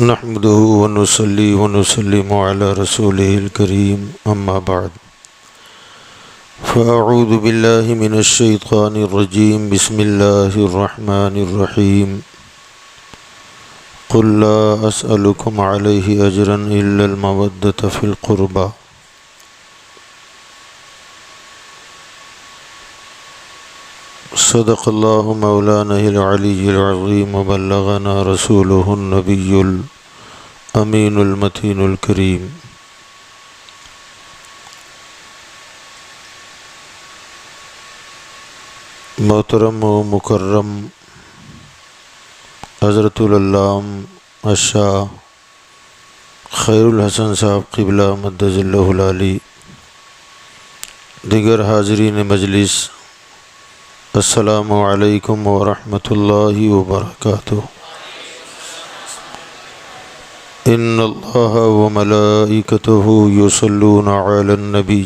نحمده ونصلي ونسلم على رسوله الكريم أما بعد فأعوذ بالله من الشيطان الرجيم بسم الله الرحمن الرحيم قل لا أسألكم عليه أجرا إلا المودة في القربى صدق الله مولانا العلي العظيم وبلغنا رسوله النبي الأمين المتين الكريم محترم و مکرم حضرت العلامہ الشاہ خیر الحسن صاحب قبلہ مدد اللہ العلی، دیگر حاضرین مجلس، السلام علیکم ورحمۃ اللہ وبرکاتہ۔ ان اللہ وملائکتہ یصلون علی النبی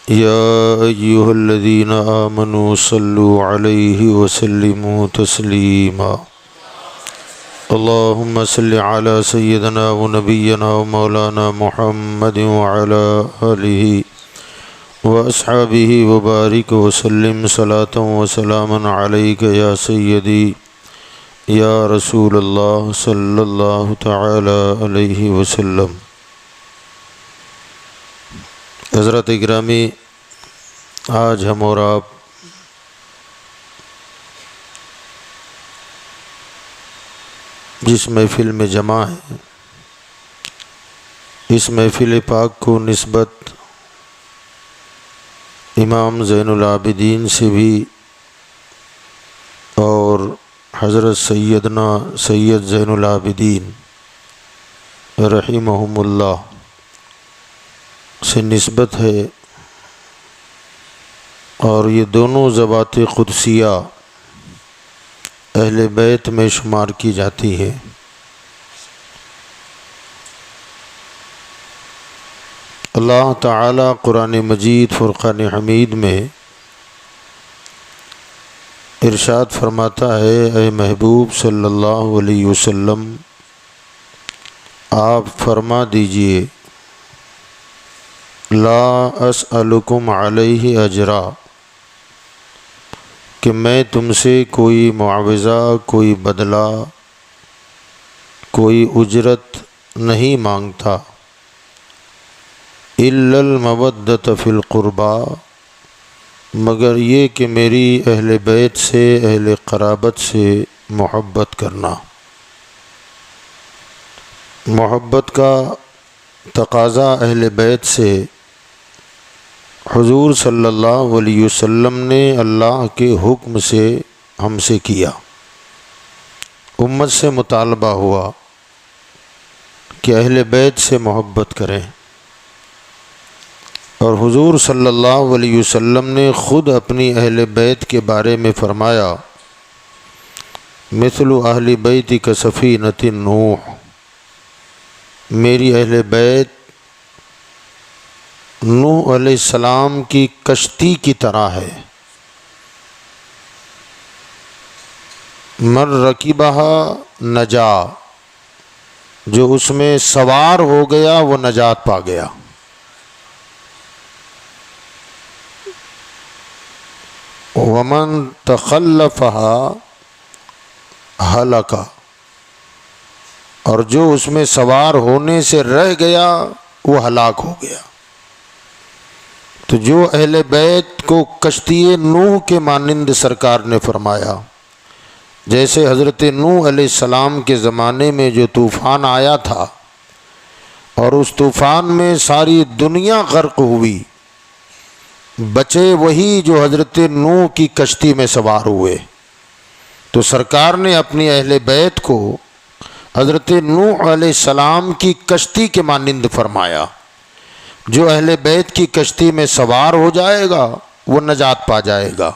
یا ایہا الذین آمنوا صلوا علیہ وسلموا تسلیما۔ اللہم صل علی سیدنا ونبینا ومولانا محمد وعلی آلہ واصحابہ وبارک وسلم صلاۃ وسلاما علیک یا سیدی یا رسول اللہ صلی اللہ تعالی علیہ وسلم۔ حضرات گرامی، آج ہم اور آپ جس محفل میں جمع ہیں، اس محفل پاک کو نسبت امام زین العابدین سے بھی اور حضرت سیدنا سید زین العابدین رحمہم اللہ سے نسبت ہے، اور یہ دونوں ذوات قدسیہ اہل بیت میں شمار کی جاتی ہے۔ اللہ تعالی قرآن مجید فرقان حمید میں ارشاد فرماتا ہے، اے محبوب صلی اللہ علیہ وسلم، آپ فرما دیجئے لا اسألکم علیہ اجرا، کہ میں تم سے کوئی معاوضہ، کوئی بدلہ، کوئی اجرت نہیں مانگتا، الا المودۃ فی القربیٰ، مگر یہ کہ میری اہل بیت سے، اہل قرابت سے محبت کرنا۔ محبت کا تقاضا اہل بیت سے حضور صلی اللہ علیہ وسلم نے اللہ کے حکم سے ہم سے کیا۔ امت سے مطالبہ ہوا کہ اہل بیت سے محبت کریں، اور حضور صلی اللہ علیہ وسلم نے خود اپنی اہل بیت کے بارے میں فرمایا، مثل اہل بیت کسفینۃ نوح، میری اہل بیت نوح علیہ السلام کی کشتی کی طرح ہے، من رکبہا نجا، جو اس میں سوار ہو گیا وہ نجات پا گیا، ومن تخلفہا ہلک، اور جو اس میں سوار ہونے سے رہ گیا وہ ہلاک ہو گیا۔ تو جو اہل بیت کو کشتی نوح کے مانند سرکار نے فرمایا، جیسے حضرت نوح علیہ السلام کے زمانے میں جو طوفان آیا تھا اور اس طوفان میں ساری دنیا غرق ہوئی، بچے وہی جو حضرت نوح کی کشتی میں سوار ہوئے، تو سرکار نے اپنی اہل بیت کو حضرت نوح علیہ السلام کی کشتی کے مانند فرمایا، جو اہل بیت کی کشتی میں سوار ہو جائے گا وہ نجات پا جائے گا،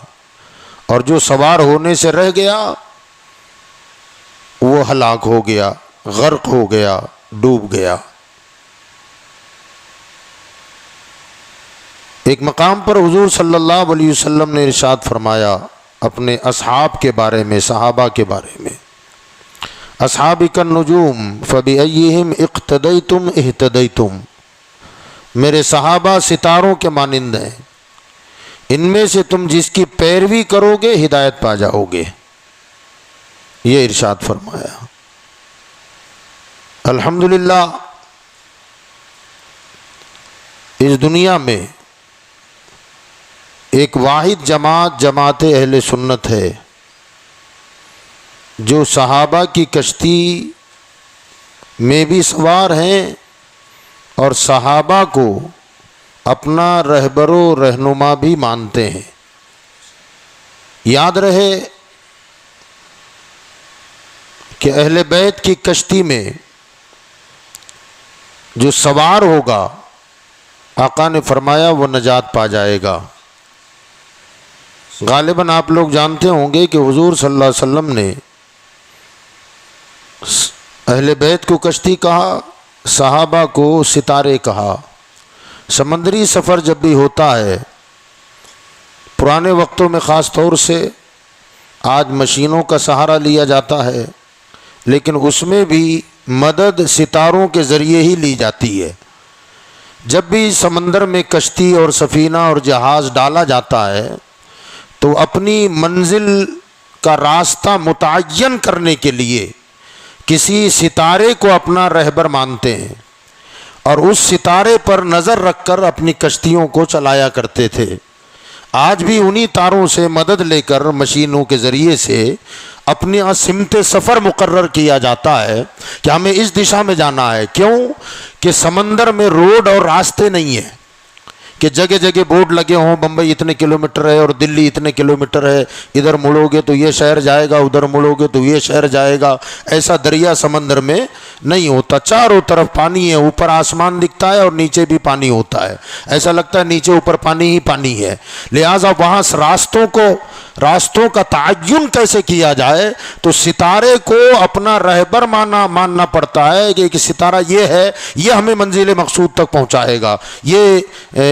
اور جو سوار ہونے سے رہ گیا وہ ہلاک ہو گیا، غرق ہو گیا، ڈوب گیا۔ ایک مقام پر حضور صلی اللہ علیہ وسلم نے ارشاد فرمایا اپنے اصحاب کے بارے میں، صحابہ کے بارے میں، اصحابک النجوم فبأیہم اقتدیتم اہتدیتم، میرے صحابہ ستاروں کے مانند ہیں، ان میں سے تم جس کی پیروی کرو گے ہدایت پا جاؤ گے، یہ ارشاد فرمایا۔ الحمدللہ اس دنیا میں ایک واحد جماعت اہل سنت ہے جو صحابہ کی کشتی میں بھی سوار ہیں اور صحابہ کو اپنا رہبر و رہنما بھی مانتے ہیں۔ یاد رہے کہ اہل بیت کی کشتی میں جو سوار ہوگا آقا نے فرمایا وہ نجات پا جائے گا۔ غالباً آپ لوگ جانتے ہوں گے کہ حضور صلی اللہ علیہ وسلم نے اہل بیت کو کشتی کہا، صحابہ کو ستارے کہا۔ سمندری سفر جب بھی ہوتا ہے، پرانے وقتوں میں خاص طور سے، آج مشینوں کا سہارا لیا جاتا ہے، لیکن اس میں بھی مدد ستاروں کے ذریعے ہی لی جاتی ہے۔ جب بھی سمندر میں کشتی اور سفینہ اور جہاز ڈالا جاتا ہے تو اپنی منزل کا راستہ متعین کرنے کے لیے کسی ستارے کو اپنا رہبر مانتے ہیں اور اس ستارے پر نظر رکھ کر اپنی کشتیوں کو چلایا کرتے تھے۔ آج بھی انہی تاروں سے مدد لے کر مشینوں کے ذریعے سے اپنی سمت سفر مقرر کیا جاتا ہے کہ ہمیں اس دشا میں جانا ہے۔ کیوں کہ سمندر میں روڈ اور راستے نہیں ہیں کہ جگہ جگہ بورڈ لگے ہوں، بمبئی اتنے کلومیٹر ہے اور دلی اتنے کلومیٹر ہے، ادھر مڑو گے تو یہ شہر جائے گا، ادھر مڑو گے تو یہ شہر جائے گا۔ ایسا دریا سمندر میں نہیں ہوتا، چاروں طرف پانی ہے، اوپر آسمان دکھتا ہے اور نیچے بھی پانی ہوتا ہے، ایسا لگتا ہے نیچے اوپر پانی ہی پانی ہے۔ لہٰذا وہاں راستوں کا تعین کیسے کیا جائے تو ستارے کو اپنا رہبر ماننا پڑتا ہے کہ ستارہ یہ ہے، یہ ہمیں منزل مقصود تک پہنچائے گا، یہ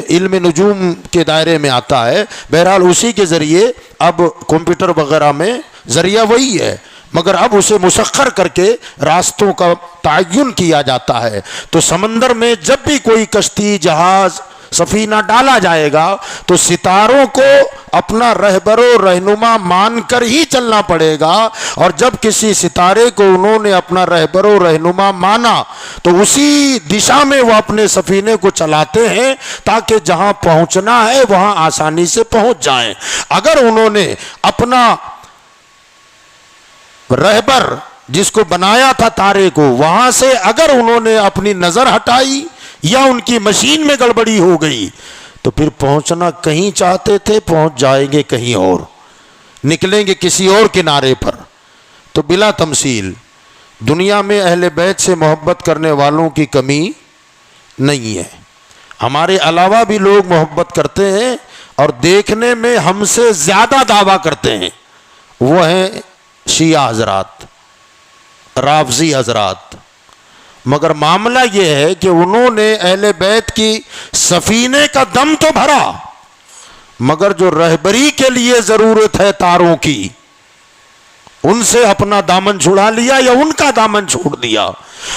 علم نجوم کے دائرے میں آتا ہے۔ بہرحال اسی کے ذریعے اب کمپیوٹر وغیرہ میں ذریعہ وہی ہے، مگر اب اسے مسخر کر کے راستوں کا تعین کیا جاتا ہے۔ تو سمندر میں جب بھی کوئی کشتی، جہاز، سفینہ ڈالا جائے گا تو ستاروں کو اپنا رہبر و رہنما مان کر ہی چلنا پڑے گا، اور جب کسی ستارے کو انہوں نے اپنا رہبر و رہنما مانا تو اسی دشا میں وہ اپنے سفینے کو چلاتے ہیں تاکہ جہاں پہنچنا ہے وہاں آسانی سے پہنچ جائیں۔ اگر انہوں نے اپنا رہبر جس کو بنایا تھا تارے کو، وہاں سے اگر انہوں نے اپنی نظر ہٹائی یا ان کی مشین میں گڑبڑی ہو گئی تو پھر پہنچنا کہیں چاہتے تھے پہنچ جائیں گے کہیں اور، نکلیں گے کسی اور کنارے پر۔ تو بلا تمثیل دنیا میں اہل بیت سے محبت کرنے والوں کی کمی نہیں ہے۔ ہمارے علاوہ بھی لوگ محبت کرتے ہیں اور دیکھنے میں ہم سے زیادہ دعویٰ کرتے ہیں، وہ ہیں شیعہ حضرات، رافضی حضرات۔ مگر معاملہ یہ ہے کہ انہوں نے اہل بیت کی سفینے کا دم تو بھرا، مگر جو رہبری کے لیے ضرورت ہے تاروں کی، ان سے اپنا دامن چھڑا لیا یا ان کا دامن چھوڑ دیا۔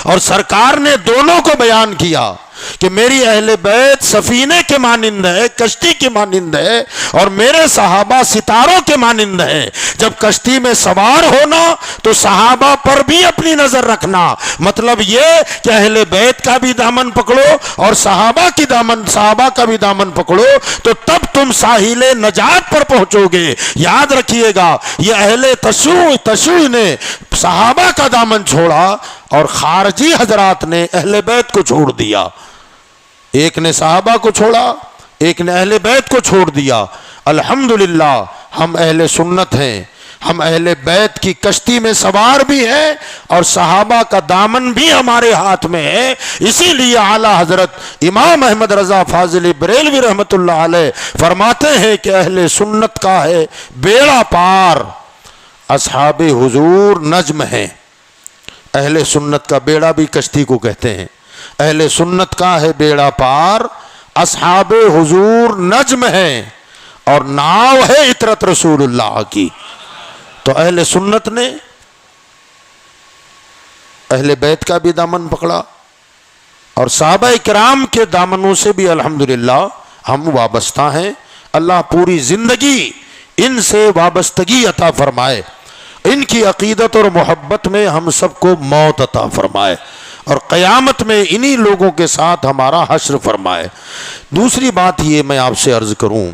اور سرکار نے دونوں کو بیان کیا کہ میری اہل بیت سفینے کے مانند ہے، کشتی کے مانند ہے، اور میرے صحابہ ستاروں کے مانند ہے۔ جب کشتی میں سوار ہونا تو صحابہ پر بھی اپنی نظر رکھنا، مطلب یہ کہ اہل بیت کا بھی دامن پکڑو اور صحابہ کا بھی دامن پکڑو، تو تب تم ساحل نجات پر پہنچو گے۔ یاد رکھیے گا، یہ اہل تشیع نے صحابہ کا دامن چھوڑا اور خارجی حضرات نے اہل بیت کو چھوڑ دیا۔ ایک نے صحابہ کو چھوڑا، ایک نے اہل بیت کو چھوڑ دیا۔ الحمدللہ ہم اہل سنت ہیں، ہم اہل بیت کی کشتی میں سوار بھی ہیں اور صحابہ کا دامن بھی ہمارے ہاتھ میں ہے۔ اسی لیے اعلیٰ حضرت امام احمد رضا فاضل بریلوی رحمۃ اللہ علیہ فرماتے ہیں کہ اہل سنت کا ہے بیڑا پار، اصحاب حضور نجم ہیں۔ اہل سنت کا بیڑا بھی کشتی کو کہتے ہیں۔ اہل سنت کا ہے بیڑا پار، اصحاب حضور نجم ہیں، اور ناؤ ہے عطرت رسول اللہ کی۔ تو اہل سنت نے اہل بیت کا بھی دامن پکڑا اور صحابہ کرام کے دامنوں سے بھی الحمدللہ ہم وابستہ ہیں. اللہ پوری زندگی ان سے وابستگی عطا فرمائے, ان کی عقیدت اور محبت میں ہم سب کو موت عطا فرمائے اور قیامت میں انہی لوگوں کے ساتھ ہمارا حشر فرمائے. دوسری بات یہ میں آپ سے عرض کروں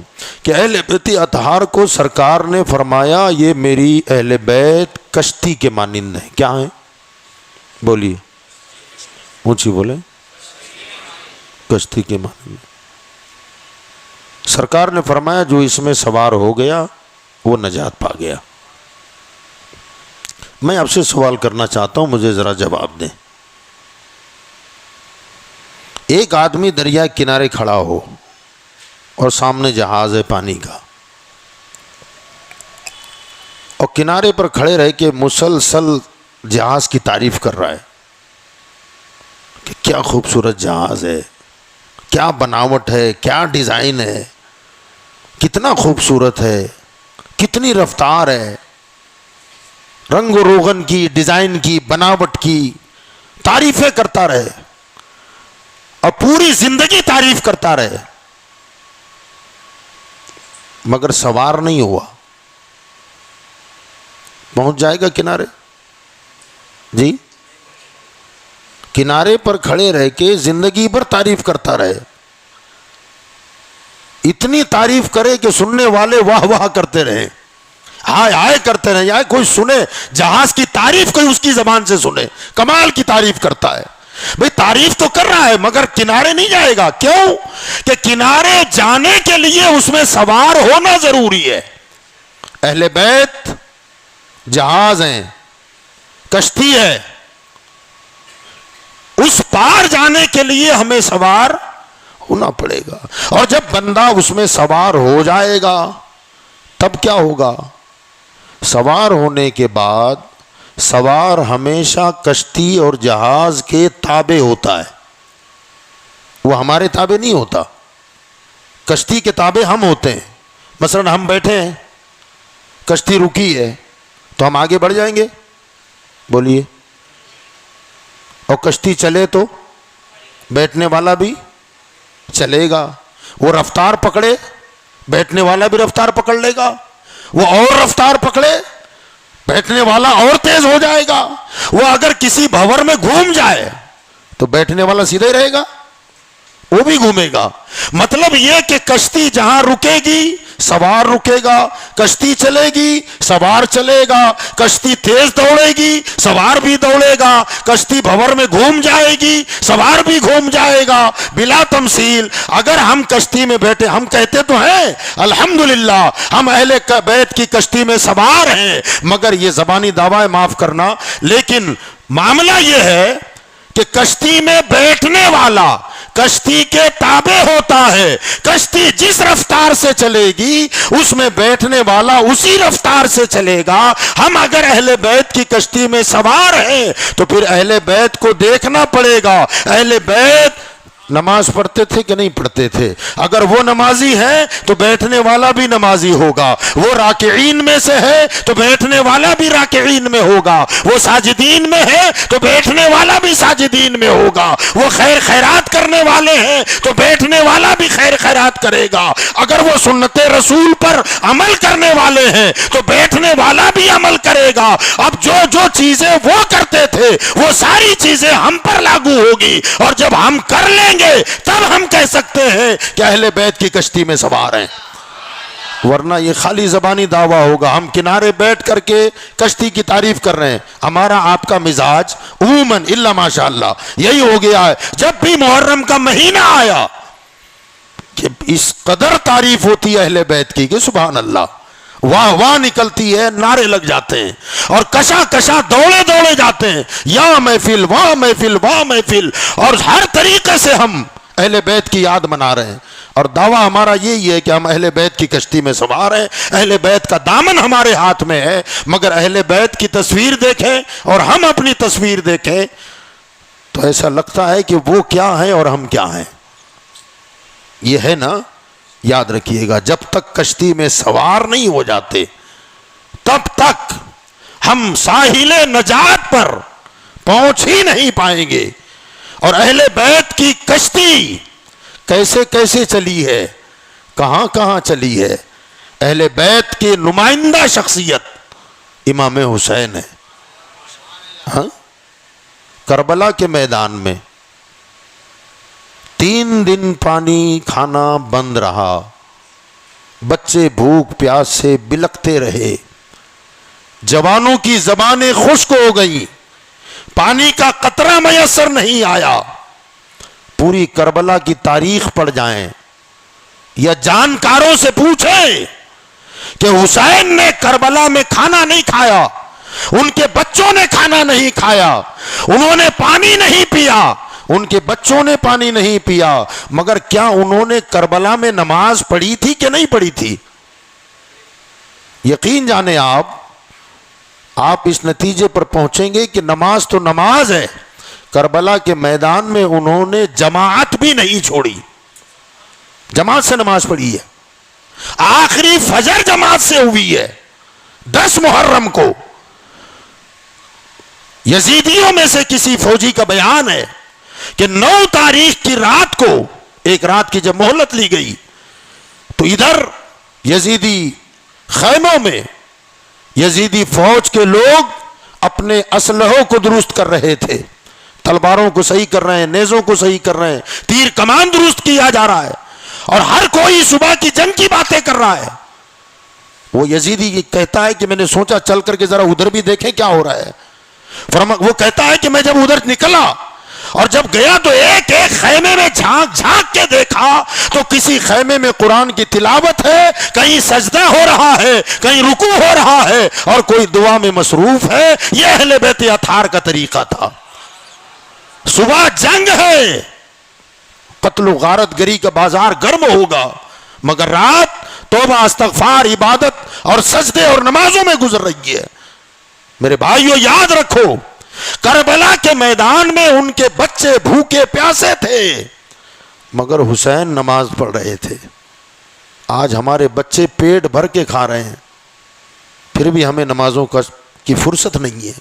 کہ اہل بیت اطہار کو سرکار نے فرمایا یہ میری اہل بیت کشتی کے مانند ہیں. کیا ہیں؟ بولیے, اونچی بولیں. کشتی کے مانند. سرکار نے فرمایا جو اس میں سوار ہو گیا وہ نجات پا گیا. میں آپ سے سوال کرنا چاہتا ہوں, مجھے ذرا جواب دیں. ایک آدمی دریا کنارے کھڑا ہو اور سامنے جہاز ہے پانی کا, اور کنارے پر کھڑے رہ کے مسلسل جہاز کی تعریف کر رہا ہے کہ کیا خوبصورت جہاز ہے, کیا بناوٹ ہے, کیا ڈیزائن ہے, کتنا خوبصورت ہے, کتنی رفتار ہے, رنگ و روغن کی, ڈیزائن کی, بناوٹ کی تعریفیں کرتا رہے اور پوری زندگی تعریف کرتا رہے, مگر سوار نہیں ہوا. پہنچ جائے گا کنارے؟ جی, کنارے پر کھڑے رہ کے زندگی بھر تعریف کرتا رہے, اتنی تعریف کرے کہ سننے والے واہ واہ کرتے رہے, ہائے ہائے کرتے رہے. یا کوئی سنے جہاز کی تعریف, کوئی اس کی زبان سے سنے, کمال کی تعریف کرتا ہے. بھئی تعریف تو کر رہا ہے مگر کنارے نہیں جائے گا. کیوں؟ کہ کنارے جانے کے لیے اس میں سوار ہونا ضروری ہے. اہل بیت جہاز ہیں, کشتی ہے, اس پار جانے کے لیے ہمیں سوار ہونا پڑے گا. اور جب بندہ اس میں سوار ہو جائے گا تب کیا ہوگا؟ سوار ہونے کے بعد سوار ہمیشہ کشتی اور جہاز کے تابع ہوتا ہے, وہ ہمارے تابع نہیں ہوتا. کشتی کے تابع ہم ہوتے ہیں. مثلا ہم بیٹھے ہیں, کشتی رکی ہے تو ہم آگے بڑھ جائیں گے, بولیے. اور کشتی چلے تو بیٹھنے والا بھی چلے گا. وہ رفتار پکڑے, بیٹھنے والا بھی رفتار پکڑ لے گا. وہ اور رفتار پکڑے, بیٹھنے والا اور تیز ہو جائے گا. وہ اگر کسی بھور میں گھوم جائے تو بیٹھنے والا سیدھے ہی رہے گا, وہ بھی گھومے گا. مطلب یہ کہ کشتی جہاں رکے گی سوار رکے گا, کشتی چلے گی سوار چلے گا, کشتی تیز دوڑے گی سوار بھی دوڑے گا, کشتی بھور میں گھوم جائے گی سوار بھی گھوم جائے گا. بلا تمثیل اگر ہم کشتی میں بیٹھے, ہم کہتے تو ہیں الحمدللہ ہم اہل بیت کی کشتی میں سوار ہیں, مگر یہ زبانی دعویٰ ہے, معاف کرنا, لیکن معاملہ یہ ہے کہ کشتی میں بیٹھنے والا کشتی کے تابع ہوتا ہے. کشتی جس رفتار سے چلے گی اس میں بیٹھنے والا اسی رفتار سے چلے گا. ہم اگر اہل بیت کی کشتی میں سوار ہیں تو پھر اہل بیت کو دیکھنا پڑے گا. اہل بیت نماز پڑھتے تھے کہ نہیں پڑھتے تھے؟ اگر وہ نمازی ہے تو بیٹھنے والا بھی نمازی ہوگا. وہ راکعین میں سے ہے تو بیٹھنے والا بھی راکعین میں ہوگا. وہ ساجدین میں ہے تو بیٹھنے والا بھی ساجدین میں ہوگا. وہ خیر خیرات کرنے والے ہیں تو بیٹھنے والا بھی خیر خیرات کرے گا. اگر وہ سنت رسول پر عمل کرنے والے ہیں تو بیٹھنے والا بھی عمل کرے گا. اب جو جو چیزیں وہ کرتے تھے وہ ساری چیزیں ہم پر لاگو ہوگی, اور جب ہم کر لیں تب ہم کہہ سکتے ہیں کہ اہل بیت کی کشتی میں سوار ہیں. ورنہ یہ خالی زبانی دعویٰ ہوگا. ہم کنارے بیٹھ کر کے کشتی کی تعریف کر رہے ہیں. ہمارا آپ کا مزاج عموماً الا ماشاء اللہ یہی ہو گیا ہے. جب بھی محرم کا مہینہ آیا کہ اس قدر تعریف ہوتی ہے اہل بیت کی کہ سبحان اللہ, واہ واہ نکلتی ہے, نعرے لگ جاتے ہیں اور کشا کشا دوڑے دوڑے جاتے ہیں, یا محفل واہ محفل واہ محفل, اور ہر طریقے سے ہم اہل بیت کی یاد منا رہے ہیں. اور دعویٰ ہمارا یہی ہے کہ ہم اہل بیت کی کشتی میں سوار ہیں, اہل بیت کا دامن ہمارے ہاتھ میں ہے. مگر اہل بیت کی تصویر دیکھیں اور ہم اپنی تصویر دیکھیں تو ایسا لگتا ہے کہ وہ کیا ہے اور ہم کیا ہیں. یہ ہے نا, یاد رکھیے گا, جب تک کشتی میں سوار نہیں ہو جاتے تب تک ہم ساحل نجات پر پہنچ ہی نہیں پائیں گے. اور اہل بیت کی کشتی کیسے کیسے چلی ہے, کہاں کہاں چلی ہے. اہل بیت کی نمائندہ شخصیت امام حسین ہے. ہاں, کربلا کے میدان میں 3 دن پانی کھانا بند رہا, بچے بھوک پیاس سے بلکتے رہے, جوانوں کی زبانیں خشک ہو گئیں, پانی کا قطرہ میسر نہیں آیا. پوری کربلا کی تاریخ پڑھ جائیں یا جانکاروں سے پوچھیں کہ حسین نے کربلا میں کھانا نہیں کھایا, ان کے بچوں نے کھانا نہیں کھایا, انہوں نے پانی نہیں پیا, ان کے بچوں نے پانی نہیں پیا, مگر کیا انہوں نے کربلا میں نماز پڑھی تھی کہ نہیں پڑھی تھی؟ یقین جانیں آپ اس نتیجے پر پہنچیں گے کہ نماز تو نماز ہے. کربلا کے میدان میں انہوں نے جماعت بھی نہیں چھوڑی, جماعت سے نماز پڑھی ہے. آخری فجر جماعت سے ہوئی ہے 10 محرم کو. یزیدیوں میں سے کسی فوجی کا بیان ہے کہ 9 تاریخ کی رات کو, ایک رات کی جب مہلت لی گئی, تو ادھر یزیدی خیموں میں یزیدی فوج کے لوگ اپنے اسلحوں کو درست کر رہے تھے, تلواروں کو صحیح کر رہے ہیں, نیزوں کو صحیح کر رہے ہیں, تیر کمان درست کیا جا رہا ہے, اور ہر کوئی صبح کی جنگ کی باتیں کر رہا ہے. وہ یزیدی کہتا ہے کہ میں نے سوچا چل کر کے ذرا ادھر بھی دیکھیں کیا ہو رہا ہے. وہ کہتا ہے کہ میں جب ادھر نکلا اور جب گیا تو ایک ایک خیمے میں جھانک جھانک کے دیکھا تو کسی خیمے میں قرآن کی تلاوت ہے, کہیں سجدہ ہو رہا ہے, کہیں رکوع ہو رہا ہے, اور کوئی دعا میں مصروف ہے. یہ اہل بیت اطہار کا طریقہ تھا. صبح جنگ ہے, قتل و غارت گری کا بازار گرم ہوگا, مگر رات توبہ استغفار عبادت اور سجدے اور نمازوں میں گزر رہی ہے. میرے بھائیو یاد رکھو, کربلا کے میدان میں ان کے بچے بھوکے پیاسے تھے, مگر حسین نماز پڑھ رہے تھے. آج ہمارے بچے پیٹ بھر کے کھا رہے ہیں, پھر بھی ہمیں نمازوں کی فرصت نہیں ہے.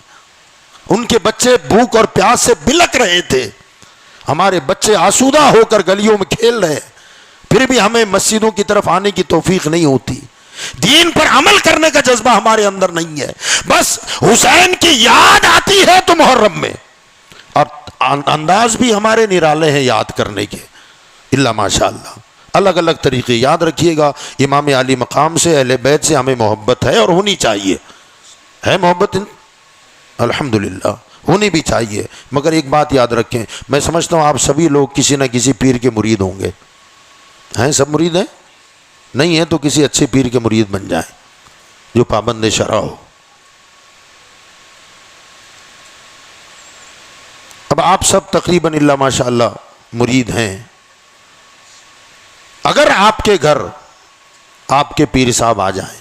ان کے بچے بھوک اور پیاس سے بلک رہے تھے, ہمارے بچے آسودہ ہو کر گلیوں میں کھیل رہے, پھر بھی ہمیں مسجدوں کی طرف آنے کی توفیق نہیں ہوتی. دین پر عمل کرنے کا جذبہ ہمارے اندر نہیں ہے. بس حسین کی یاد آتی ہے تو محرم میں, اور انداز بھی ہمارے نرالے ہیں یاد کرنے کے, اللہ ماشاء اللہ. الگ الگ طریقے یاد رکھیے گا. امام علی مقام سے, اہل بیت سے ہمیں محبت ہے اور ہونی چاہیے, ہے محبت الحمدللہ, ہونی بھی چاہیے. مگر ایک بات یاد رکھیں, میں سمجھتا ہوں آپ سبھی لوگ کسی نہ کسی پیر کے مرید ہوں گے. ہیں سب مرید ہیں؟ نہیں ہیں تو کسی اچھے پیر کے مرید بن جائیں جو پابند شرع ہو. اب آپ سب تقریباً اللہ ماشاء اللہ مرید ہیں. اگر آپ کے گھر آپ کے پیر صاحب آ جائیں,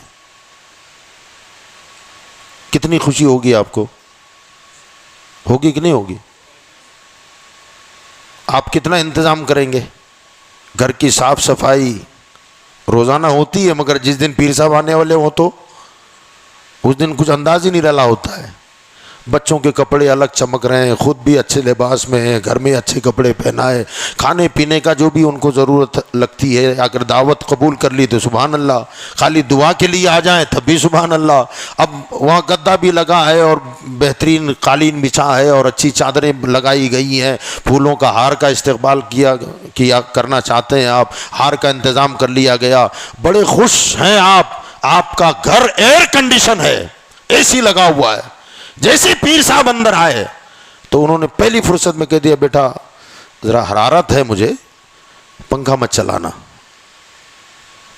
کتنی خوشی ہوگی آپ کو, ہوگی کہ نہیں ہوگی؟ آپ کتنا انتظام کریں گے؟ گھر کی صاف صفائی روزانہ ہوتی ہے, مگر جس دن پیر صاحب آنے والے ہوں تو اس دن کچھ انداز ہی نہیں رلا ہوتا ہے. بچوں کے کپڑے الگ چمک رہے ہیں, خود بھی اچھے لباس میں ہیں, گھر میں اچھے کپڑے پہنائے, کھانے پینے کا جو بھی ان کو ضرورت لگتی ہے, اگر دعوت قبول کر لی تو سبحان اللہ, خالی دعا کے لیے آ جائیں تب بھی سبحان اللہ. اب وہاں گدا بھی لگا ہے اور بہترین قالین بچھا ہے اور اچھی چادریں لگائی گئی ہیں, پھولوں کا ہار کا استقبال کیا کرنا چاہتے ہیں آپ, ہار کا انتظام کر لیا گیا, بڑے خوش ہیں آپ کا گھر ایئر کنڈیشن ہے, اے سی لگا ہوا ہے. جیسے پیر صاحب اندر آئے تو انہوں نے پہلی فرصت میں کہہ دیا, بیٹا ذرا حرارت ہے مجھے, پنکھا مت چلانا.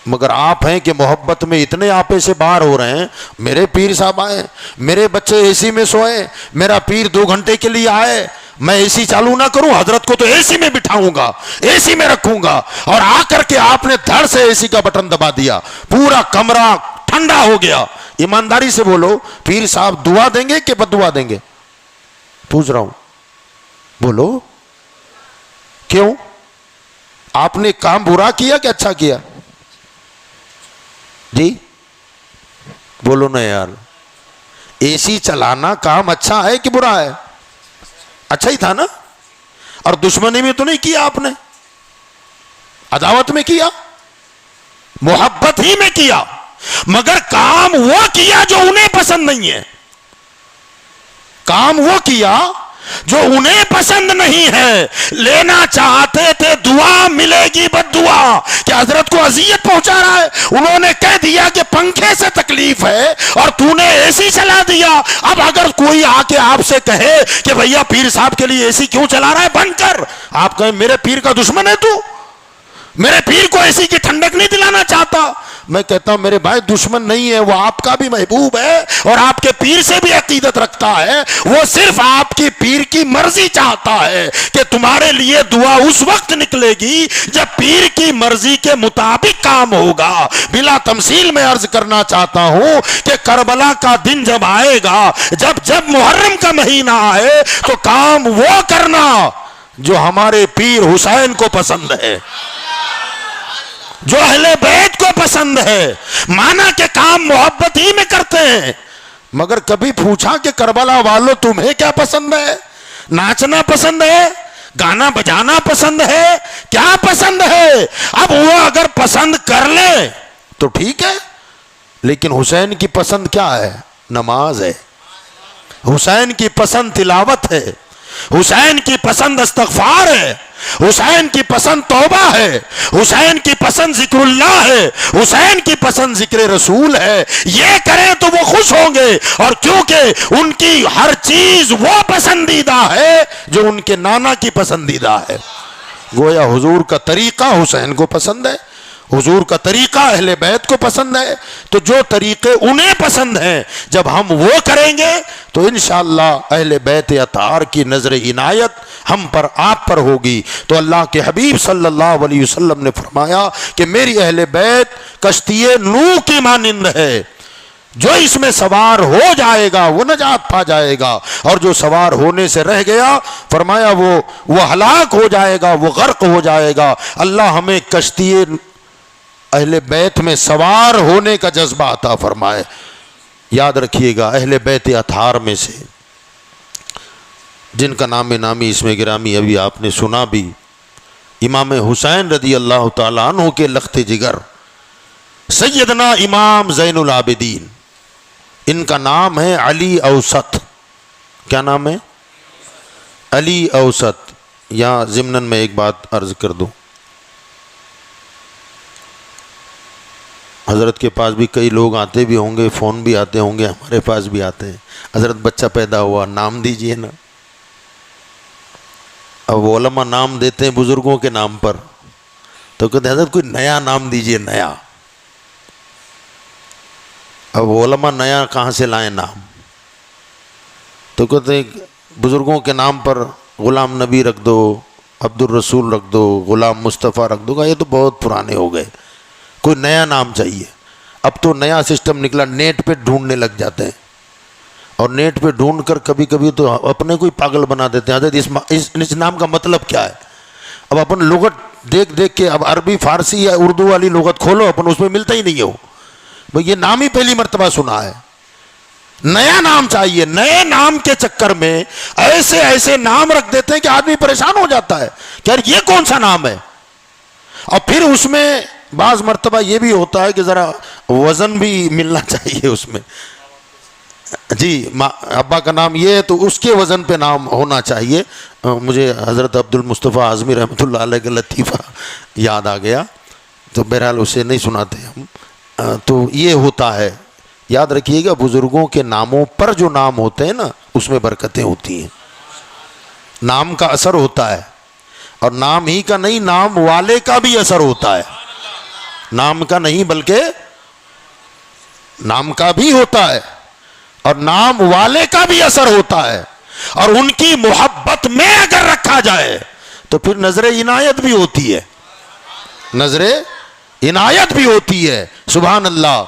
مگر آپ ہیں کہ محبت میں اتنے آپے سے باہر ہو رہے ہیں, میرے پیر صاحب آئے, میرے بچے اے سی میں سوئے, میرا پیر 2 گھنٹے کے لیے آئے, میں اے سی چالو نہ کروں, حضرت کو تو اے سی میں بٹھاؤں گا, اے سی میں رکھوں گا. اور آ کر کے آپ نے دھڑ سے اے سی کا بٹن دبا دیا, پورا کمرہ ٹھنڈا ہو گیا. ایمانداری سے بولو, پیر صاحب دعا دیں گے کہ بد دعا دیں گے؟ پوچھ رہا ہوں, بولو. کیوں؟ آپ نے کام برا کیا کہ اچھا کیا؟ جی بولو نا یار, اے سی چلانا کام اچھا ہے کہ برا ہے؟ اچھا ہی تھا نا، اور دشمنی میں تو نہیں کیا آپ نے، عداوت میں کیا، محبت ہی میں کیا، مگر کام وہ کیا جو انہیں پسند نہیں ہے، کام وہ کیا جو انہیں پسند نہیں ہے۔ لینا چاہتے تھے دعا، ملے گی بد دعا، کہ حضرت کو اذیت پہنچا رہا ہے، انہوں نے کہہ دیا کہ پنکھے سے تکلیف ہے اور تو نے اے سی چلا دیا۔ اب اگر کوئی آ کے آپ سے کہے کہ بھیا پیر صاحب کے لیے اے سی کیوں چلا رہا ہے، بند کر، آپ کہیں میرے پیر کا دشمن ہے تو، میرے پیر کو اے سی کی ٹھنڈک نہیں دلانا چاہتا۔ میں کہتا ہوں میرے بھائی دشمن نہیں ہے، وہ آپ کا بھی محبوب ہے اور آپ کے پیر سے بھی عقیدت رکھتا ہے، وہ صرف آپ کی پیر کی مرضی چاہتا ہے کہ تمہارے لیے دعا اس وقت نکلے گی جب پیر کی مرضی کے مطابق کام ہوگا۔ بلا تمثیل میں عرض کرنا چاہتا ہوں کہ کربلا کا دن جب آئے گا، جب محرم کا مہینہ آئے، تو کام وہ کرنا جو ہمارے پیر حسین کو پسند ہے، جو اہل بیت کو پسند ہے، مانا کہ کام محبت ہی میں کرتے ہیں۔ مگر کبھی پوچھا کہ کربلا والوں تمہیں کیا پسند ہے؟ ناچنا پسند ہے؟ گانا بجانا پسند ہے؟ کیا پسند ہے؟ اب وہ اگر پسند کر لے تو ٹھیک ہے، لیکن حسین کی پسند کیا ہے؟ نماز ہے، حسین کی پسند تلاوت ہے، حسین کی پسند استغفار ہے، حسین کی پسند توبہ ہے، حسین کی پسند ذکر اللہ ہے، حسین کی پسند ذکر رسول ہے۔ یہ کریں تو وہ خوش ہوں گے، اور کیونکہ ان کی ہر چیز وہ پسندیدہ ہے جو ان کے نانا کی پسندیدہ ہے۔ گویا حضور کا طریقہ حسین کو پسند ہے، حضور کا طریقہ اہل بیت کو پسند ہے، تو جو طریقے انہیں پسند ہیں جب ہم وہ کریں گے تو انشاءاللہ اہل بیت اطہار کی نظر عنایت ہم پر آپ پر ہوگی۔ تو اللہ کے حبیب صلی اللہ علیہ وسلم نے فرمایا کہ میری اہل بیت کشتی نوح کی مانند ہے، جو اس میں سوار ہو جائے گا وہ نجات پا جائے گا، اور جو سوار ہونے سے رہ گیا فرمایا وہ ہلاک ہو جائے گا، وہ غرق ہو جائے گا۔ اللہ ہمیں کشتی اہل بیت میں سوار ہونے کا جذبہ عطا فرمائے۔ یاد رکھیے گا اہل بیت اطہار میں سے جن کا نام نامی اس میں گرامی ابھی آپ نے سنا بھی، امام حسین رضی اللہ تعالیٰ عنہ کے لخت جگر سیدنا امام زین العابدین، ان کا نام ہے علی اوسط۔ کیا نام ہے؟ علی اوسط۔ یہاں ضمناً میں ایک بات عرض کر دوں، حضرت کے پاس بھی کئی لوگ آتے بھی ہوں گے، فون بھی آتے ہوں گے، ہمارے پاس بھی آتے ہیں، حضرت بچہ پیدا ہوا نام دیجئے نا۔ اب علماء نام دیتے ہیں بزرگوں کے نام پر، تو کہتے ہیں حضرت کوئی نیا نام دیجئے، نیا۔ اب علماء نیا کہاں سے لائیں نام؟ تو کہتے ہیں بزرگوں کے نام پر غلام نبی رکھ دو، عبد الرسول رکھ دو، غلام مصطفیٰ رکھ دو۔ یہ تو بہت پرانے ہو گئے، کوئی نیا نام چاہیے۔ اب تو نیا سسٹم نکلا، نیٹ پہ ڈھونڈنے لگ جاتے ہیں، اور نیٹ پہ ڈھونڈ کر کبھی کبھی تو اپنے کوئی پاگل بنا دیتے ہیں، حضرت اس نام کا مطلب کیا ہے؟ اب اپن لغت دیکھ دیکھ کے اب عربی فارسی یا اردو والی لغت کھولو، اپن اس میں ملتا ہی نہیں ہو، بھئی یہ نام ہی پہلی مرتبہ سنا ہے۔ نیا نام چاہیے۔ نئے نام کے چکر میں ایسے ایسے نام رکھ دیتے ہیں کہ آدمی پریشان ہو جاتا ہے کہ یار یہ کون سا نام ہے۔ اور پھر اس میں بعض مرتبہ یہ بھی ہوتا ہے کہ ذرا وزن بھی ملنا چاہیے اس میں، جی ابا کا نام یہ ہے تو اس کے وزن پہ نام ہونا چاہیے۔ مجھے حضرت عبد المصطفیٰ اعظمی رحمۃ اللہ علیہ کا لطیفہ یاد آ گیا، تو بہرحال اسے نہیں سناتے ہم۔ تو یہ ہوتا ہے، یاد رکھیے گا بزرگوں کے ناموں پر جو نام ہوتے ہیں نا اس میں برکتیں ہوتی ہیں، نام کا اثر ہوتا ہے، اور نام ہی کا نہیں نام والے کا بھی اثر ہوتا ہے، نام کا نہیں بلکہ نام کا بھی ہوتا ہے اور نام والے کا بھی اثر ہوتا ہے، اور ان کی محبت میں اگر رکھا جائے تو پھر نظر عنایت بھی ہوتی ہے، نظر عنایت بھی ہوتی ہے۔ سبحان اللہ۔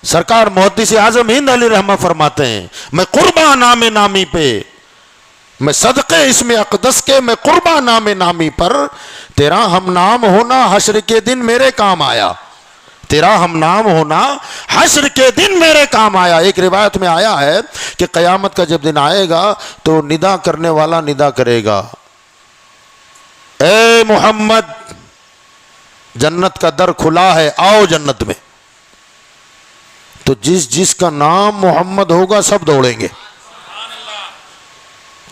سرکار محدث اعظم ہند علیہ رحمہ فرماتے ہیں، میں قربا نام نامی پہ، میں صدقے اسم اقدس کے، میں قربا نام نامی پر، تیرا ہم نام ہونا حشر کے دن میرے کام آیا۔ تیرا ہم نام ہونا حشر کے دن میرے کام آیا. ایک روایت میں آیا ہے کہ قیامت کا جب دن آئے گا تو ندا کرنے والا ندا کرے گا, اے محمد جنت کا در کھلا ہے, آؤ جنت میں. تو جس جس کا نام محمد ہوگا سب دوڑیں گے.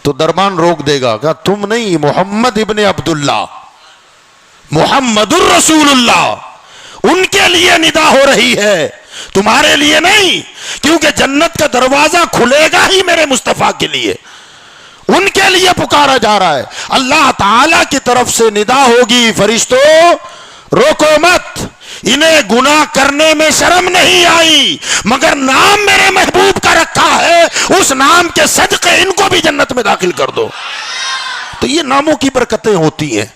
تو دربان روک دے گا, کہا تم نہیں, محمد ابن عبداللہ, محمد الرسول اللہ, ان کے لیے ندا ہو رہی ہے, تمہارے لیے نہیں, کیونکہ جنت کا دروازہ کھلے گا ہی میرے مصطفیٰ کے لیے, ان کے لیے پکارا جا رہا ہے. اللہ تعالی کی طرف سے ندا ہوگی, فرشتوں روکو مت, انہیں گناہ کرنے میں شرم نہیں آئی, مگر نام میرے محبوب کا رکھا ہے, اس نام کے صدقے ان کو بھی جنت میں داخل کر دو. تو یہ ناموں کی برکتیں ہوتی ہیں.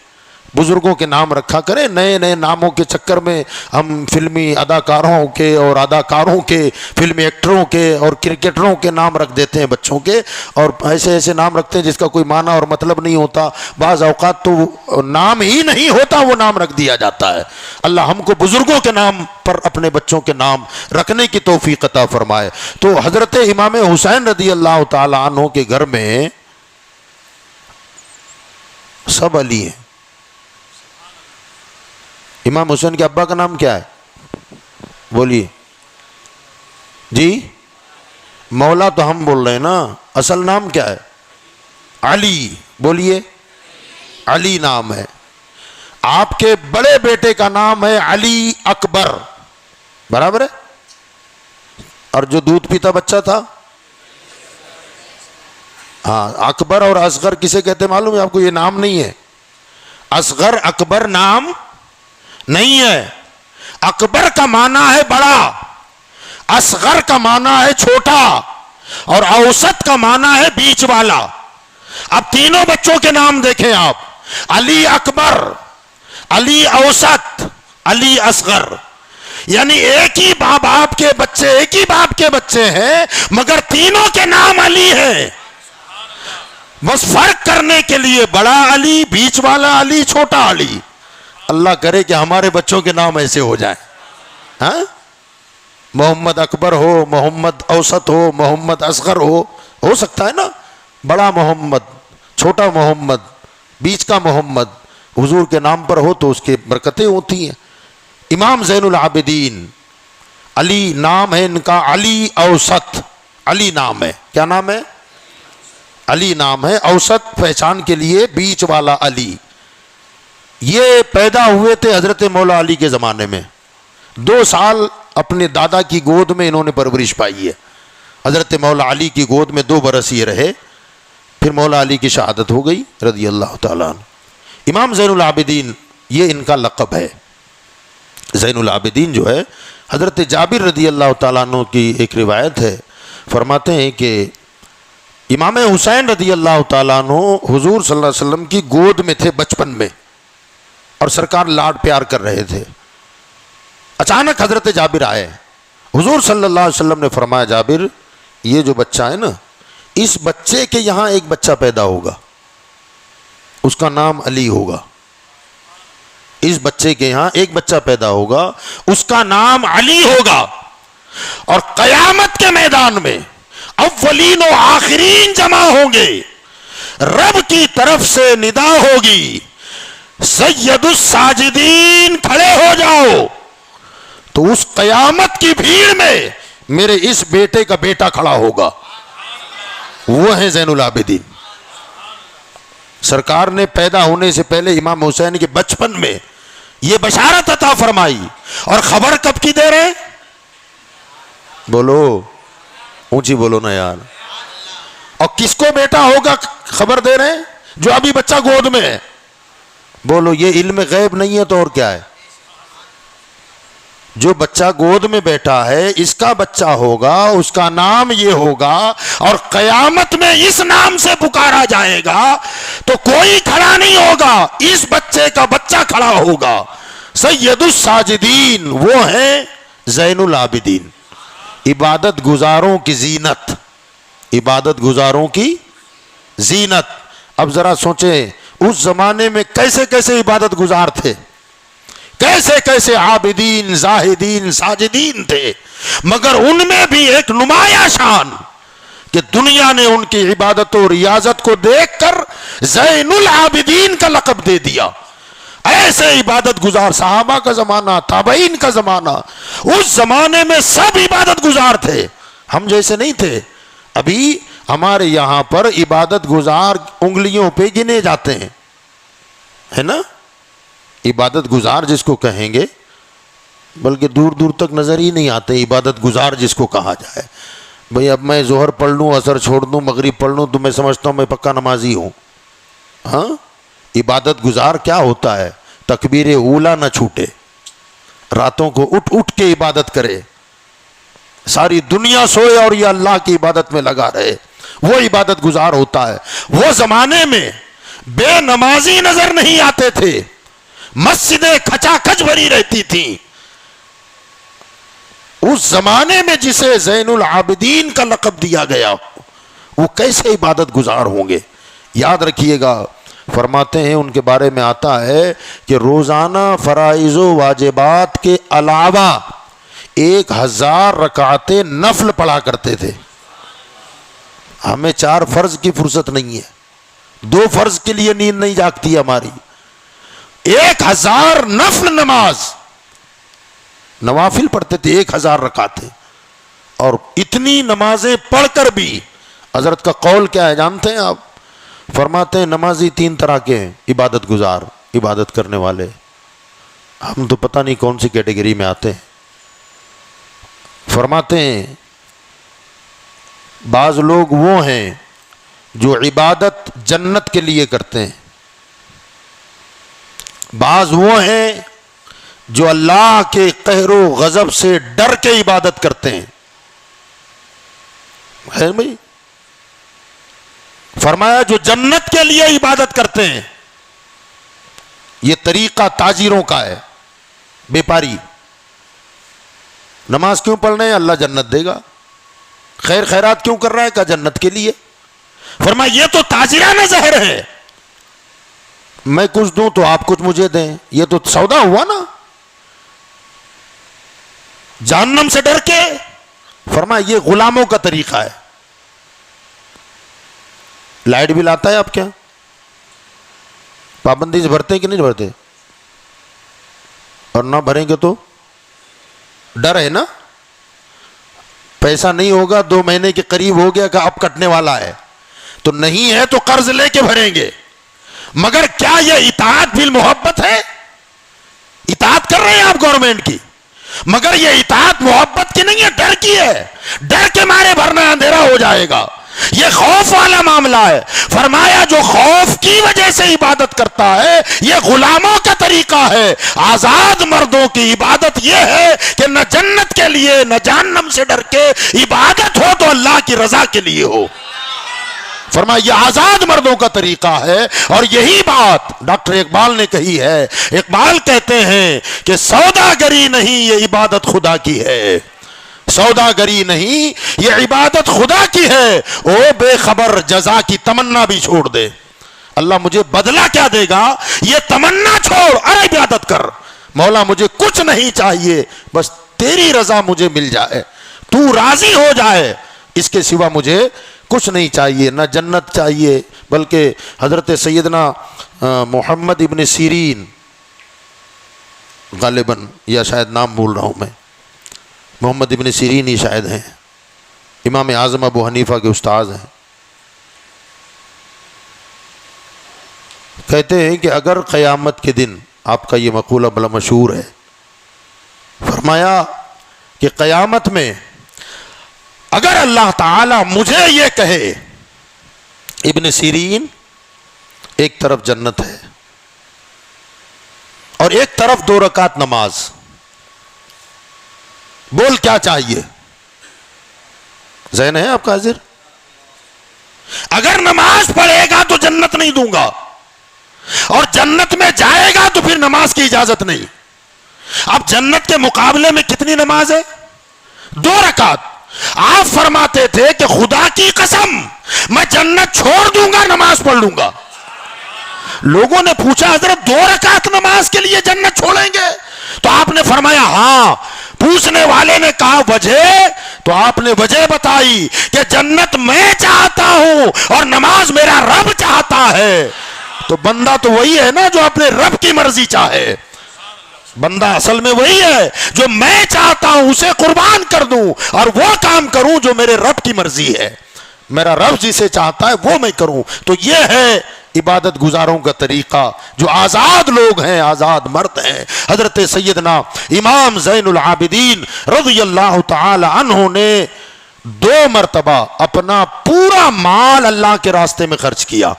بزرگوں کے نام رکھا کریں, نئے نئے ناموں کے چکر میں ہم فلمی اداکاروں کے اور اداکاروں کے, فلمی ایکٹروں کے اور کرکٹروں کے نام رکھ دیتے ہیں بچوں کے, اور ایسے ایسے نام رکھتے ہیں جس کا کوئی معنی اور مطلب نہیں ہوتا. بعض اوقات تو نام ہی نہیں ہوتا, وہ نام رکھ دیا جاتا ہے. اللہ ہم کو بزرگوں کے نام پر اپنے بچوں کے نام رکھنے کی توفیق عطا فرمائے. تو حضرت امام حسین رضی اللہ تعالی عنہ کے گھر میں سب علی ہیں. امام حسین کے ابا کا نام کیا ہے؟ بولیے جی. مولا تو ہم بول رہے ہیں نا, اصل نام کیا ہے؟ علی. بولیے علی نام ہے. آپ کے بڑے بیٹے کا نام ہے علی اکبر, برابر ہے. اور جو دودھ پیتا بچہ تھا, ہاں, اکبر اور اصغر کسے کہتے ہیں معلوم ہے آپ کو؟ یہ نام نہیں ہے. اصغر اکبر نام نہیں ہے. اکبر کا معنی ہے بڑا, اصغر کا معنی ہے چھوٹا, اور اوسط کا معنی ہے بیچ والا. اب تینوں بچوں کے نام دیکھیں آپ, علی اکبر, علی اوسط, علی اصغر, یعنی ایک ہی باپ کے بچے, ایک ہی باپ کے بچے ہیں, مگر تینوں کے نام علی ہیں. بس فرق کرنے کے لیے بڑا علی, بیچ والا علی, چھوٹا علی. اللہ کرے کہ ہمارے بچوں کے نام ایسے ہو جائیں. ہاں, محمد اکبر ہو, محمد اوسط ہو, محمد اصغر ہو سکتا ہے نا. بڑا محمد, چھوٹا محمد, بیچ کا محمد حضور کے نام پر ہو تو اس کے برکتیں ہوتی ہیں. امام زین العابدین, علی نام ہے ان کا, علی اوسط, علی نام ہے. کیا نام ہے؟ علی نام ہے. اوسط پہچان کے لیے بیچ والا علی. یہ پیدا ہوئے تھے حضرت مولا علی کے زمانے میں. 2 سال اپنے دادا کی گود میں انہوں نے پرورش پائی ہے. حضرت مولا علی کی گود میں 2 برس یہ رہے, پھر مولا علی کی شہادت ہو گئی رضی اللہ تعالیٰ عنہ. امام زین العابدین یہ ان کا لقب ہے. زین العابدین جو ہے, حضرت جابر رضی اللہ تعالیٰ عنہ کی ایک روایت ہے, فرماتے ہیں کہ امام حسین رضی اللہ تعالیٰ عنہ حضور صلی اللہ علیہ وسلم کی گود میں تھے بچپن میں, اور سرکار لاڈ پیار کر رہے تھے. اچانک حضرت جابر آئے. حضور صلی اللہ علیہ وسلم نے فرمایا, جابر یہ جو بچہ ہے نا, اس بچے کے یہاں ایک بچہ پیدا ہوگا, اس کا نام علی ہوگا. اس بچے کے یہاں ایک بچہ پیدا ہوگا, اس کا نام علی ہوگا. اور قیامت کے میدان میں اولین و آخرین جمع ہوں گے, رب کی طرف سے ندا ہوگی, سید الساجدین کھڑے ہو جاؤ. تو اس قیامت کی بھیڑ میں میرے اس بیٹے کا بیٹا کھڑا ہوگا, وہ ہے زین العابدین. سرکار نے پیدا ہونے سے پہلے امام حسین کے بچپن میں یہ بشارت عطا فرمائی. اور خبر کب کی دے رہے؟ بولو, اونچی بولو نا یار. اور کس کو بیٹا ہوگا خبر دے رہے ہیں؟ جو ابھی بچہ گود میں ہے. بولو, یہ علم غیب نہیں ہے تو اور کیا ہے؟ جو بچہ گود میں بیٹھا ہے اس کا بچہ ہوگا, اس کا نام یہ ہوگا, اور قیامت میں اس نام سے پکارا جائے گا تو کوئی کھڑا نہیں ہوگا, اس بچے کا بچہ کھڑا ہوگا. سید الساجدین وہ ہیں زین العابدین, عبادت گزاروں کی زینت, عبادت گزاروں کی زینت. اب ذرا سوچیں اس زمانے میں کیسے کیسے عبادت گزار تھے, کیسے کیسے عابدین زاہدین ساجدین تھے، مگر ان میں بھی ایک نمایاں شان کہ دنیا نے ان کی عبادت و ریاضت کو دیکھ کر زین العابدین کا لقب دے دیا۔ ایسے عبادت گزار صحابہ کا زمانہ، تابعین کا زمانہ، اس زمانے میں سب عبادت گزار تھے، ہم جیسے نہیں تھے۔ ابھی ہمارے یہاں پر عبادت گزار انگلیوں پہ گنے جاتے ہیں، ہے نا؟ عبادت گزار جس کو کہیں گے بلکہ دور دور تک نظر ہی نہیں آتے عبادت گزار جس کو کہا جائے۔ بھئی اب میں ظہر پڑھ لوں، عصر چھوڑ دوں، مغرب پڑھ لوں تو میں سمجھتا ہوں میں پکا نمازی ہوں۔ ہاں، عبادت گزار کیا ہوتا ہے؟ تکبیر اولا نہ چھوٹے، راتوں کو اٹھ اٹھ کے عبادت کرے، ساری دنیا سوئے اور یہ اللہ کی عبادت میں لگا رہے، وہ عبادت گزار ہوتا ہے۔ وہ زمانے میں بے نمازی نظر نہیں آتے تھے، مسجدیں کھچا کھچ بھری رہتی تھیں۔ اس زمانے میں جسے زین العابدین کا لقب دیا گیا وہ کیسے عبادت گزار ہوں گے؟ یاد رکھیے گا، فرماتے ہیں ان کے بارے میں آتا ہے کہ روزانہ فرائض و واجبات کے علاوہ 1000 رکعتیں نفل پڑھا کرتے تھے۔ ہمیں 4 فرض کی فرصت نہیں ہے، 2 فرض کے لیے نیند نہیں جاگتی ہماری۔ 1000 نفل نماز، نوافل پڑھتے تھے 1000 رکعتیں، اور اتنی نمازیں پڑھ کر بھی حضرت کا قول کیا ہے جانتے ہیں آپ؟ فرماتے ہیں نمازی 3 طرح کے ہیں، عبادت گزار، عبادت کرنے والے۔ ہم تو پتہ نہیں کون سی کیٹیگری میں آتے ہیں۔ فرماتے ہیں بعض لوگ وہ ہیں جو عبادت جنت کے لیے کرتے ہیں، بعض وہ ہیں جو اللہ کے قہر و غضب سے ڈر کے عبادت کرتے ہیں۔ ہے بھائی، فرمایا جو جنت کے لیے عبادت کرتے ہیں، یہ طریقہ تاجروں کا ہے، بیپاری۔ نماز کیوں پڑھ رہے ہیں؟ اللہ جنت دے گا۔ خیر خیرات کیوں کر رہا ہے؟ کہ جنت کے لیے۔ فرمایا یہ تو تاجرانہ زہر ہے، میں کچھ دوں تو آپ کچھ مجھے دیں، یہ تو سودا ہوا نا، جہنم سے ڈر کے۔ فرمایا یہ غلاموں کا طریقہ ہے۔ لائٹ بل آتا ہے آپ کیا؟ پابندی سے بھرتے ہیں کہ نہیں بھرتے؟ اور نہ بھریں گے تو ڈر ہے نا، پیسہ نہیں ہوگا، 2 مہینے کے قریب ہو گیا کہ اب کٹنے والا ہے، تو نہیں ہے تو قرض لے کے بھریں گے۔ مگر کیا یہ اطاعت بالمحبت ہے؟ اطاعت کر رہے ہیں آپ گورنمنٹ کی، مگر یہ اطاعت محبت کی نہیں ہے، ڈر کی ہے۔ ڈر کے مارے بھرنا اندھیرا ہو جائے گا، یہ خوف والا معاملہ ہے۔ فرمایا جو خوف کی وجہ سے عبادت کرتا ہے یہ غلاموں کا طریقہ ہے۔ آزاد مردوں کی عبادت یہ ہے کہ نہ جنت کے لیے نہ جہنم سے ڈر کے عبادت ہو تو اللہ کی رضا کے لیے ہو۔ فرمایا یہ آزاد مردوں کا طریقہ ہے، اور یہی بات ڈاکٹر اقبال نے کہی ہے۔ اقبال کہتے ہیں کہ سوداگری نہیں یہ عبادت خدا کی ہے، سوداگری نہیں یہ عبادت خدا کی ہے۔ او بے خبر جزا کی تمنا بھی چھوڑ دے، اللہ مجھے بدلہ کیا دے گا یہ تمنا چھوڑ، ارے عبادت کر۔ مولا مجھے کچھ نہیں چاہیے، بس تیری رضا مجھے مل جائے، تو راضی ہو جائے، اس کے سوا مجھے کچھ نہیں چاہیے، نہ جنت چاہیے۔ بلکہ حضرت سیدنا محمد ابن سیرین، غالباً یا شاید نام بھول رہا ہوں میں، محمد ابن سیرین ہی شاید ہیں، امام اعظم ابو حنیفہ کے استاذ ہیں۔ کہتے ہیں کہ اگر قیامت کے دن، آپ کا یہ مقولہ بڑا مشہور ہے، فرمایا کہ قیامت میں اگر اللہ تعالی مجھے یہ کہے ابن سیرین ایک طرف جنت ہے اور ایک طرف 2 رکعت نماز، بول کیا چاہیے؟ ذہن ہے آپ کا حاضر؟ اگر نماز پڑھے گا تو جنت نہیں دوں گا، اور جنت میں جائے گا تو پھر نماز کی اجازت نہیں۔ اب جنت کے مقابلے میں کتنی نماز ہے؟ 2 رکعت۔ آپ فرماتے تھے کہ خدا کی قسم میں جنت چھوڑ دوں گا، نماز پڑھ لوں گا۔ لوگوں نے پوچھا حضرت 2 رکعت نماز کے لیے جنت چھوڑیں گے؟ تو آپ نے فرمایا ہاں. پوچھنے والے نے کہا وجہ؟ تو آپ نے وجہ بتائی کہ جنت میں چاہتا ہوں اور نماز میرا رب چاہتا ہے. تو بندہ تو وہی ہے نا جو اپنے رب کی مرضی چاہے. بندہ اصل میں وہی ہے جو میں چاہتا ہوں اسے قربان کر دوں اور وہ کام کروں جو میرے رب کی مرضی ہے. میرا رب جسے چاہتا ہے وہ میں کروں. تو یہ ہے عبادت گزاروں کا طریقہ جو آزاد لوگ ہیں, آزاد مرد ہیں. حضرت سیدنا امام زین العابدین رضی اللہ تعالی عنہ نے 2 مرتبہ اپنا پورا مال اللہ کے راستے میں خرچ کیا.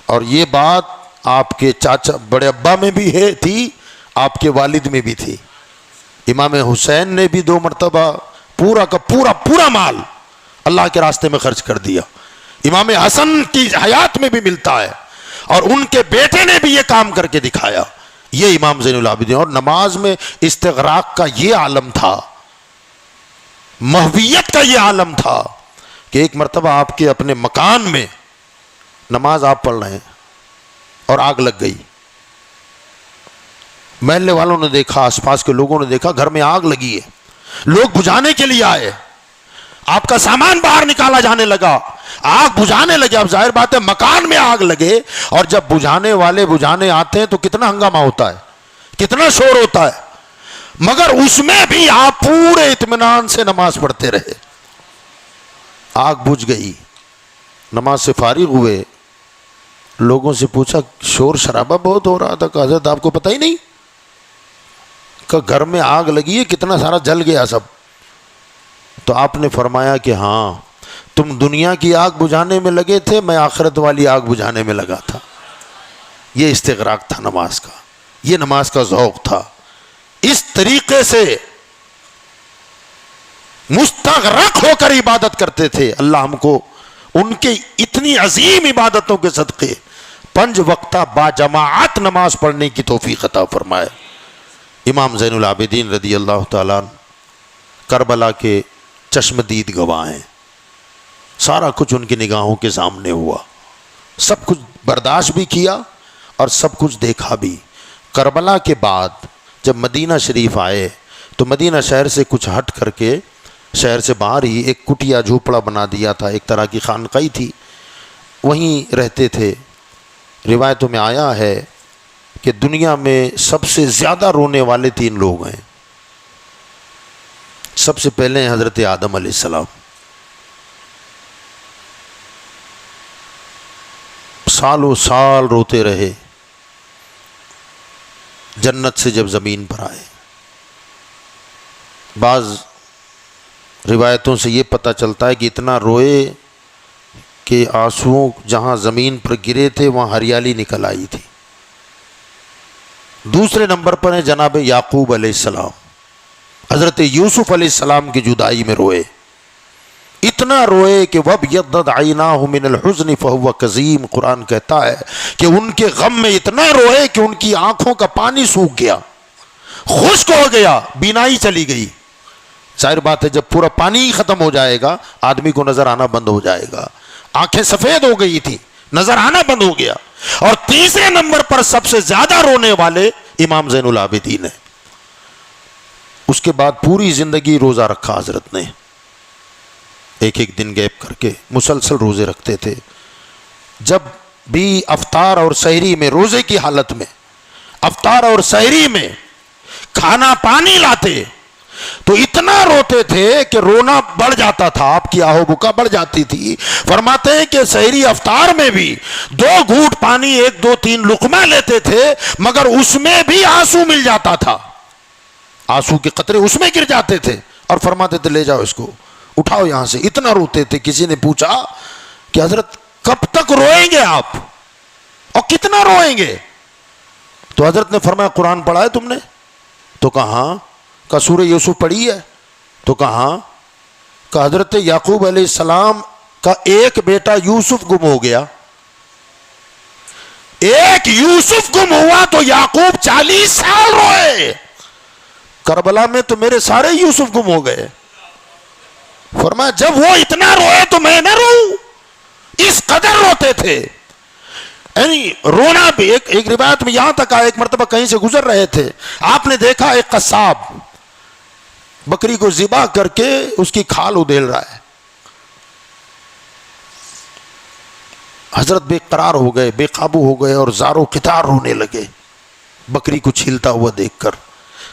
اور یہ بات آپ کے چاچا بڑے ابا میں بھی تھی, آپ کے والد میں بھی تھی. امام حسین نے بھی 2 مرتبہ پورا کا پورا مال اللہ کے راستے میں خرچ کر دیا. امام حسن کی حیات میں بھی ملتا ہے اور ان کے بیٹے نے بھی یہ کام کر کے دکھایا. یہ امام زین العابدین. اور نماز میں استغراق کا یہ عالم تھا, محویت کا یہ عالم تھا کہ ایک مرتبہ آپ کے اپنے مکان میں نماز آپ پڑھ رہے ہیں اور آگ لگ گئی. محلے والوں نے دیکھا, آس پاس کے لوگوں نے دیکھا گھر میں آگ لگی ہے. لوگ بجھانے کے لیے آئے, آپ کا سامان باہر نکالا جانے لگا, آگ بجھانے لگے. اب ظاہر بات ہے مکان میں آگ لگے اور جب بجھانے والے بجھانے آتے ہیں تو کتنا ہنگامہ ہوتا ہے, کتنا شور ہوتا ہے. مگر اس میں بھی آپ پورے اطمینان سے نماز پڑھتے رہے. آگ بجھ گئی, نماز سے فارغ ہوئے, لوگوں سے پوچھا شور شرابہ بہت ہو رہا تھا. کہ حضرت آپ کو پتہ ہی نہیں کہ گھر میں آگ لگی ہے, کتنا سارا جل گیا سب. تو آپ نے فرمایا کہ ہاں تم دنیا کی آگ بجھانے میں لگے تھے, میں آخرت والی آگ بجھانے میں لگا تھا. یہ استغراق تھا نماز کا, یہ نماز کا ذوق تھا. اس طریقے سے مستغرق ہو کر عبادت کرتے تھے. اللہ ہم کو ان کے اتنی عظیم عبادتوں کے صدقے 5 وقتہ باجماعت نماز پڑھنے کی توفیق عطا فرمائے. امام زین العابدین رضی اللہ تعالیٰ کربلا کے چشمدید گواہ ہیں. سارا کچھ ان کی نگاہوں کے سامنے ہوا, سب کچھ برداشت بھی کیا اور سب کچھ دیکھا بھی. کربلا کے بعد جب مدینہ شریف آئے تو مدینہ شہر سے کچھ ہٹ کر کے شہر سے باہر ہی ایک کٹیا جھوپڑا بنا دیا تھا, ایک طرح کی خانقاہی تھی, وہیں رہتے تھے. روایتوں میں آیا ہے کہ دنیا میں سب سے زیادہ رونے والے 3 لوگ ہیں. سب سے پہلے ہیں حضرت آدم علیہ السلام. سالوں سال روتے رہے جنت سے جب زمین پر آئے. بعض روایتوں سے یہ پتہ چلتا ہے کہ اتنا روئے کہ آنسوؤں جہاں زمین پر گرے تھے وہاں ہریالی نکل آئی تھی. دوسرے نمبر پر ہیں جناب یعقوب علیہ السلام. حضرت یوسف علیہ السلام کی جدائی میں روئے, اتنا روئے کہ وَابْيَضَّتْ عَيْنَاهُ مِنَ الْحُزْنِ فَهُوَ كَظِيمٌ. قرآن کہتا ہے کہ ان کے غم میں اتنا روئے کہ ان کی آنکھوں کا پانی سوکھ گیا, خشک ہو گیا, بینائی چلی گئی. ظاہر بات ہے جب پورا پانی ہی ختم ہو جائے گا آدمی کو نظر آنا بند ہو جائے گا. آنکھیں سفید ہو گئی تھی, نظر آنا بند ہو گیا. اور تیسرے نمبر پر سب سے زیادہ رونے والے امام زین العابدین ہیں. اس کے بعد پوری زندگی روزہ رکھا حضرت نے, ایک ایک دن گیپ کر کے مسلسل روزے رکھتے تھے. جب بھی افطار اور سحری میں, روزے کی حالت میں افطار اور سحری میں کھانا پانی لاتے تو اتنا روتے تھے کہ رونا بڑھ جاتا تھا, آپ کی آہو بکا بڑھ جاتی تھی. فرماتے ہیں کہ سحری افطار میں بھی 2 گھونٹ پانی 1 2 3 لقمہ لیتے تھے مگر اس میں بھی آنسو مل جاتا تھا, آنسو کے قطرے اس میں گر جاتے تھے. اور فرماتے تھے لے جاؤ اس کو, اٹھاؤ یہاں سے. اتنا روتے تھے. کسی نے پوچھا کہ حضرت کب تک روئیں گے آپ اور کتنا روئیں گے؟ تو حضرت نے فرمایا قرآن پڑھا ہے تم نے؟ تو کہاں. کہ سورہ یوسف پڑھی ہے؟ تو کہاں. کہ حضرت یعقوب علیہ السلام کا ایک بیٹا یوسف گم ہو گیا, ایک یوسف گم ہوا تو یعقوب 40 سال روئے. کربلا میں تو میرے سارے یوسف گم ہو گئے. فرمایا جب وہ اتنا روئے تو میں نہ روؤں؟ اس قدر روتے تھے. یعنی رونا بھی ایک روایت میں یہاں تک آیا، ایک مرتبہ کہیں سے گزر رہے تھے، آپ نے دیکھا ایک قصاب بکری کو ذبح کر کے اس کی کھال ادھیل رہا ہے. حضرت بے قرار ہو گئے، بے قابو ہو گئے اور زار و قطار رونے لگے بکری کو چھیلتا ہوا دیکھ کر.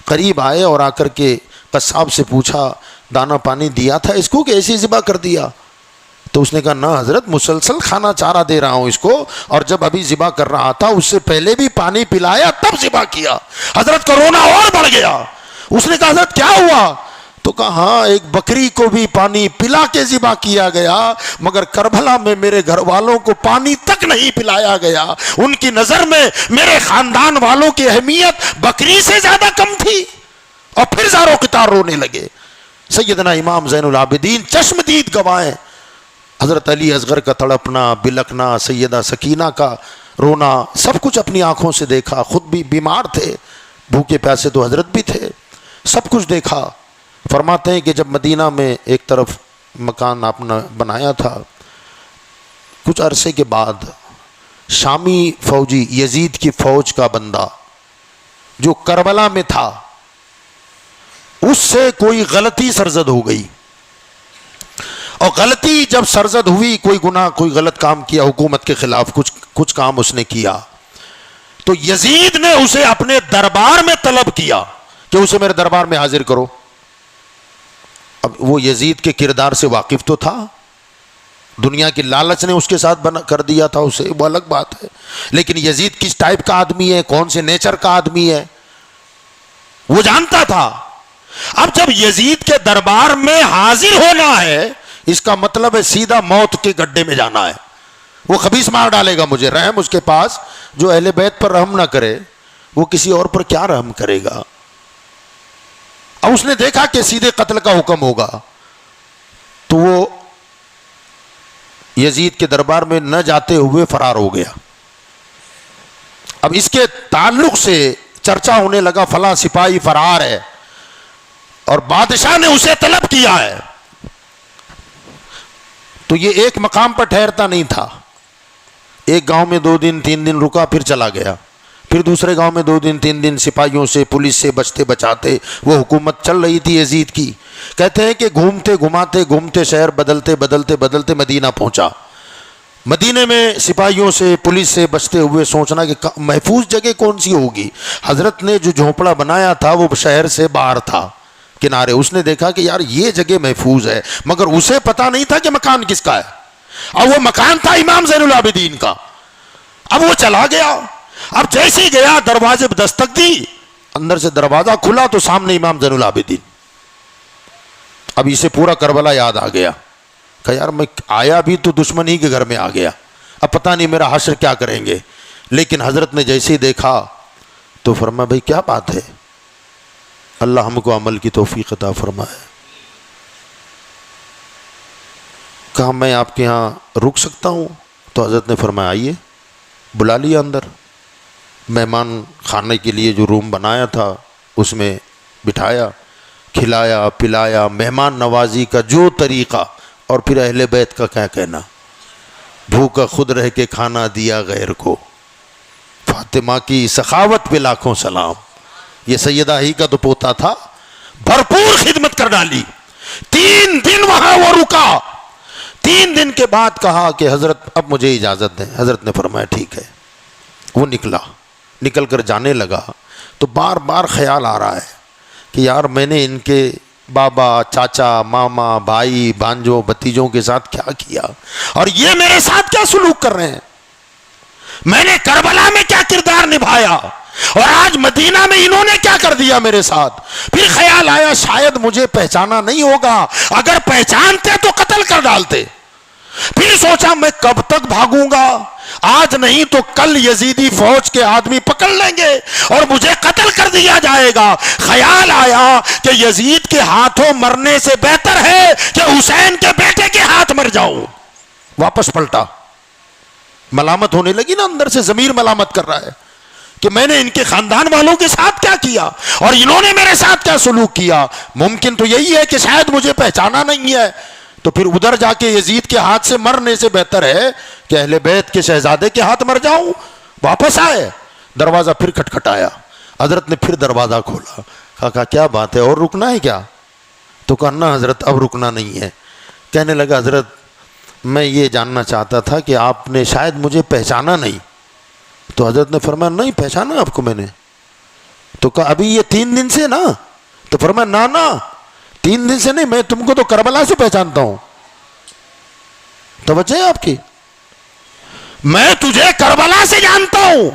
قریب آئے اور آ کر کے قصاب سے پوچھا دانا پانی دیا تھا اس کو کہ ایسے ذبح کر دیا؟ تو اس نے کہا نہ حضرت، مسلسل کھانا چارہ دے رہا ہوں اس کو، اور جب ابھی ذبح کر رہا تھا اس سے پہلے بھی پانی پلایا تب ذبح کیا. حضرت کا رونا اور بڑھ گیا. اس نے کہا حضرت کیا ہوا؟ تو کہا ہاں ایک بکری کو بھی پانی پلا کے ذبح کیا گیا، مگر کربلا میں میرے گھر والوں کو پانی تک نہیں پلایا گیا. ان کی نظر میں میرے خاندان والوں کی اہمیت بکری سے زیادہ کم تھی. اور پھر زاروں قطار رونے لگے. سیدنا امام زین العابدین چشم دید گواہیں، حضرت علی اصغر کا تڑپنا، بلکنا، سیدہ سکینہ کا رونا، سب کچھ اپنی آنکھوں سے دیکھا. خود بھی بیمار تھے، بھوکے پیاسے تو حضرت بھی تھے، سب کچھ دیکھا. فرماتے ہیں کہ جب مدینہ میں ایک طرف مکان آپ نے بنایا تھا، کچھ عرصے کے بعد شامی فوجی، یزید کی فوج کا بندہ جو کربلا میں تھا، اس سے کوئی غلطی سرزد ہو گئی. اور غلطی جب سرزد ہوئی، کوئی گناہ، کوئی غلط کام کیا حکومت کے خلاف، کچھ کام اس نے کیا، تو یزید نے اسے اپنے دربار میں طلب کیا کہ اسے میرے دربار میں حاضر کرو. اب وہ یزید کے کردار سے واقف تو تھا، دنیا کی لالچ نے اس کے ساتھ بنا کر دیا تھا اسے، وہ الگ بات ہے، لیکن یزید کس ٹائپ کا آدمی ہے، کون سے نیچر کا آدمی ہے، وہ جانتا تھا. اب جب یزید کے دربار میں حاضر ہونا ہے، اس کا مطلب ہے سیدھا موت کے گڈھے میں جانا ہے. وہ خبیث مار ڈالے گا مجھے. رحم اس کے پاس، جو اہل بیت پر رحم نہ کرے وہ کسی اور پر کیا رحم کرے گا. اب اس نے دیکھا کہ سیدھے قتل کا حکم ہوگا، تو وہ یزید کے دربار میں نہ جاتے ہوئے فرار ہو گیا. اب اس کے تعلق سے چرچا ہونے لگا فلاں سپاہی فرار ہے، اور بادشاہ نے اسے طلب کیا ہے. تو یہ ایک مقام پر ٹھہرتا نہیں تھا، ایک گاؤں میں 2 دن 3 دن رکا، پھر چلا گیا. پھر دوسرے گاؤں میں 2 دن 3 دن سپاہیوں سے، پولیس سے بچتے بچاتے، وہ حکومت چل رہی تھی یزید کی. کہتے ہیں کہ گھومتے شہر بدلتے بدلتے بدلتے مدینہ پہنچا. مدینے میں سپاہیوں سے، پولیس سے بچتے ہوئے سوچنا کہ محفوظ جگہ کون سی ہوگی. حضرت نے جو جھونپڑا بنایا تھا وہ شہر سے باہر تھا کنارے. اس نے دیکھا کہ یار یہ جگہ محفوظ ہے، مگر اسے پتا نہیں تھا کہ مکان کس کا ہے. اور وہ مکان تھا امام زین العابدین کا. اب وہ چلا گیا. اب جیسے ہی گیا، دروازے پہ دستک دی، اندر سے دروازہ کھلا تو سامنے امام زین العابدین. اب اسے پورا کربلا یاد آ گیا کہ یار میں آیا بھی تو دشمن ہی کے گھر میں آ گیا، اب پتہ نہیں میرا حشر کیا کریں گے. لیکن حضرت نے جیسے ہی دیکھا تو فرمایا بھائی کیا بات ہے، اللہ ہم کو عمل کی توفیق عطا فرمائے. کہا میں آپ کے ہاں رک سکتا ہوں؟ تو حضرت نے فرمایا آئیے. بلا لیا اندر. مہمان کھانے کے لیے جو روم بنایا تھا اس میں بٹھایا، کھلایا پلایا، مہمان نوازی کا جو طریقہ. اور پھر اہل بیت کا کیا کہنا، بھوکا خود رہ کے کھانا دیا غیر کو. فاطمہ کی سخاوت پہ لاکھوں سلام. یہ سیدہ ہی کا تو پوتا تھا، بھرپور خدمت کر ڈالی. 3 دن وہاں وہ رکا. 3 دن کے بعد کہا کہ حضرت اب مجھے اجازت دیں. حضرت نے فرمایا ٹھیک ہے. وہ نکل کر جانے لگا تو بار بار خیال آ رہا ہے کہ یار میں نے ان کے بابا، چاچا، ماما، بھائی، بھانجوں، بھتیجوں کے ساتھ کیا کیا، اور یہ میرے ساتھ کیا سلوک کر رہے ہیں. میں نے کربلا میں کیا کردار نبھایا، اور آج مدینہ میں انہوں نے کیا کر دیا میرے ساتھ. پھر خیال آیا شاید مجھے پہچانا نہیں ہوگا، اگر پہچانتے تو قتل کر ڈالتے. پھر سوچا میں کب تک بھاگوں گا، آج نہیں تو کل یزیدی فوج کے آدمی پکڑ لیں گے اور مجھے قتل کر دیا جائے گا. خیال آیا کہ یزید کے ہاتھوں مرنے سے بہتر ہے کہ حسین کے بیٹے کے ہاتھ مر جاؤں. واپس پلٹا. ملامت ہونے لگی نا، اندر سے ضمیر ملامت کر رہا ہے کہ میں نے ان کے خاندان والوں کے ساتھ کیا کیا اور انہوں نے میرے ساتھ کیا سلوک کیا. ممکن تو یہی ہے کہ شاید مجھے پہچانا نہیں ہے. تو پھر ادھر جا کے یزید کے ہاتھ سے مرنے سے بہتر ہے کہ اہل بیت کے شہزادے کے ہاتھ مر جاؤں. واپس آئے, دروازہ پھر کھٹکھٹایا. حضرت نے پھر دروازہ کھولا. کہا کیا بات ہے, اور رکنا ہے کیا؟ تو کہا نہ حضرت اب رکنا نہیں ہے. کہنے لگا حضرت میں یہ جاننا چاہتا تھا کہ آپ نے شاید مجھے پہچانا نہیں. تو حضرت نے فرمایا نہیں پہچانا آپ کو میں نے. تو کہا ابھی یہ 3 دن سے نا؟ تو فرمایا نہ 3 دن سے نہیں, میں تم کو تو کربلا سے پہچانتا ہوں. توجہ ہے آپ کی؟ میں تجھے کربلا سے جانتا ہوں,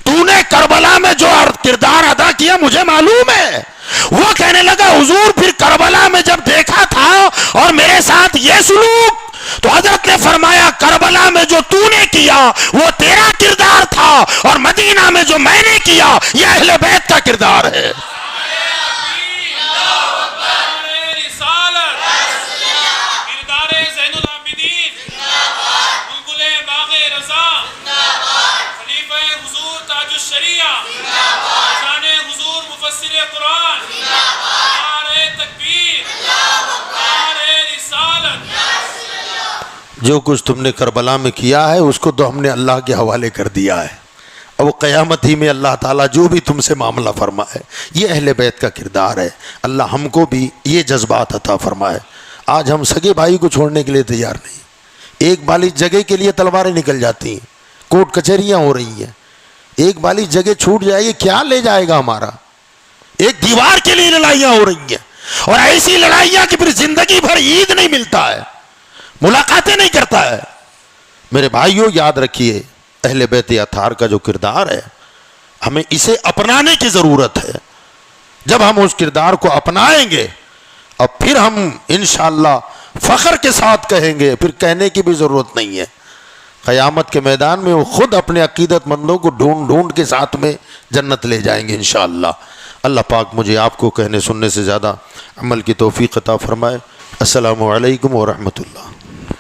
تو نے کربلا میں جو کردار ادا کیا مجھے معلوم ہے. وہ کہنے لگا حضور پھر کربلا میں جب دیکھا تھا اور میرے ساتھ یہ سلوک, تو حضرت نے فرمایا کربلا میں جو تو نے کیا وہ تیرا کردار تھا, اور مدینہ میں جو میں نے کیا یہ اہل بیت کا کردار ہے. جو کچھ تم نے کربلا میں کیا ہے اس کو تو ہم نے اللہ کے حوالے کر دیا ہے. اب قیامت ہی میں اللہ تعالیٰ جو بھی تم سے معاملہ فرمائے یہ اہل بیت کا کردار ہے. اللہ ہم کو بھی یہ جذبات عطا فرمائے. آج ہم سگے بھائی کو چھوڑنے کے لیے تیار نہیں. ایک بالی جگہ کے لیے تلواریں نکل جاتی ہیں, کورٹ کچہریاں ہو رہی ہیں. ایک بالی جگہ چھوٹ جائے گی کیا لے جائے گا ہمارا؟ ایک دیوار کے لیے لڑائیاں ہو رہی ہیں, اور ایسی لڑائیاں کہ پھر زندگی بھر عید نہیں ملتا ہے, ملاقاتیں نہیں کرتا ہے. میرے بھائیوں یاد رکھیے اہل بیت اطہار کا جو کردار ہے ہمیں اسے اپنانے کی ضرورت ہے. جب ہم اس کردار کو اپنائیں گے اور پھر ہم انشاءاللہ فخر کے ساتھ کہیں گے, پھر کہنے کی بھی ضرورت نہیں ہے. قیامت کے میدان میں وہ خود اپنے عقیدت مندوں کو ڈھونڈ ڈھونڈ کے ساتھ میں جنت لے جائیں گے انشاءاللہ. اللہ پاک مجھے آپ کو کہنے سننے سے زیادہ عمل کی توفیق عطا فرمائے. السلام علیکم ورحمۃ اللہ.